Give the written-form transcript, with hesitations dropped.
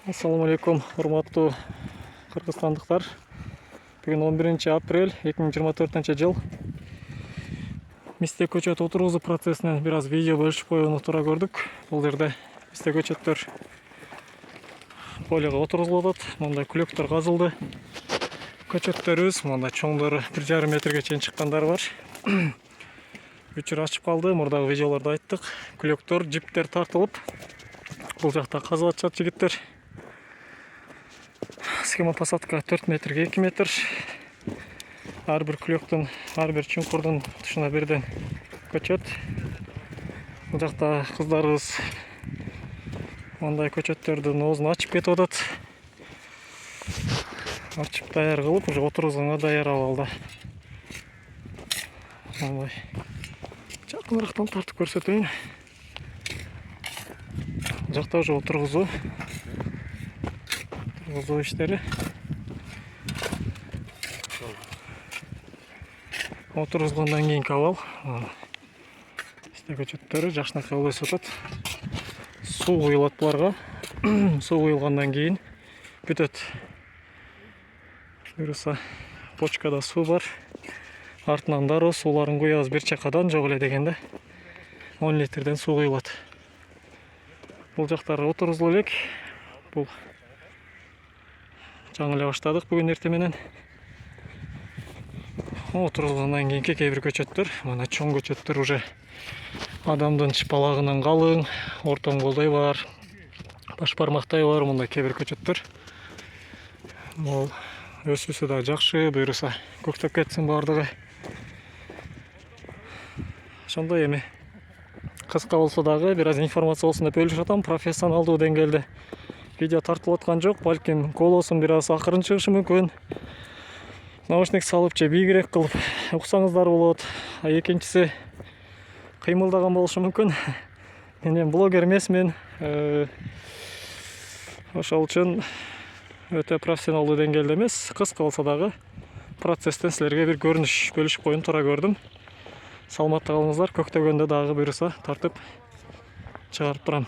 Ассаламу алейкум, урматтуу кыргызстандыктар. Бүгүн 11 апрель 2024 жыл. Мисте көчөт отургузуу процессинен бир аз видео бөлүшүп койгону туура көрдүк. Бул жерде мисте көчөттөр полиго отургузулуп атат. Мындай күлөктөр казылды. Көчөттөрүбүз мындай чоңдору 1,5 метрге чейин чыккандары бар. Өчүр ачып калды. Мурдагы видеолордо айттык. Күлөктөр, жиптер тартылып, бул жакта казып атышат жигиттер. Схема посадка 4 метрге 2 метр. Ар бир күлөктүн, ар бир чуңкурдун тушуна бирден көчөт. Бул жакта кыздарыбыз мындай көчөттөрдүн оозун ачып кетип атат. Ачып даяр кылып, уже отургузганга даяр абалда. Мындай жакыныраактан тартып көрсөтөйүн. Бул жакта уже отургузуу иштери. Отургузгандан кийинки абал. Мисте көчөттөрү жакшынакай өсүп атат. Суу куюлат буларга. Суу куюлгандан кийин бүтөт. Буюрса почкада суу бар. Артынан дароо сууларын куябыз бир чакадан, жок эле дегенде 10 литрден суу куюлат. Бул жактары отургузулуп элек. Бул жаңы эле баштадык бүгүн эртең менен. Отургузгандан кийинки кээ бир көчөттөр, мына чоң көчөттөр уже адамдын чыпалагынан калың, ортоңголдой бар, баш бармактай бар мындай кээ бир көчөттөр. Бул өсүүсү да жакшы, буюрса көктөп кетсин баардыгы. Ошондой эми кыска болсо дагы бир аз информация болсун деп бөлүшүп атам. Профессионалдуу деңгээлде видео тартылып аткан жок, балким голосум бир аз акырын чыгышы мүмкүн. Наушник салып же бийигирээк кылып уксаңыздар болот. Экинчиси кыймылдаган болушу мүмкүн. Мен блогер эмесмин. Ошол үчүн өтө профессионалдуу деңгээлде эмес, кыска болсо дагы процесстен силерге бир көрүнүш бөлүшүп коюуну туура көрдүм. Саламатта калыңыздар, көктөгөндө дагы буюрса тартып чыгарып турам.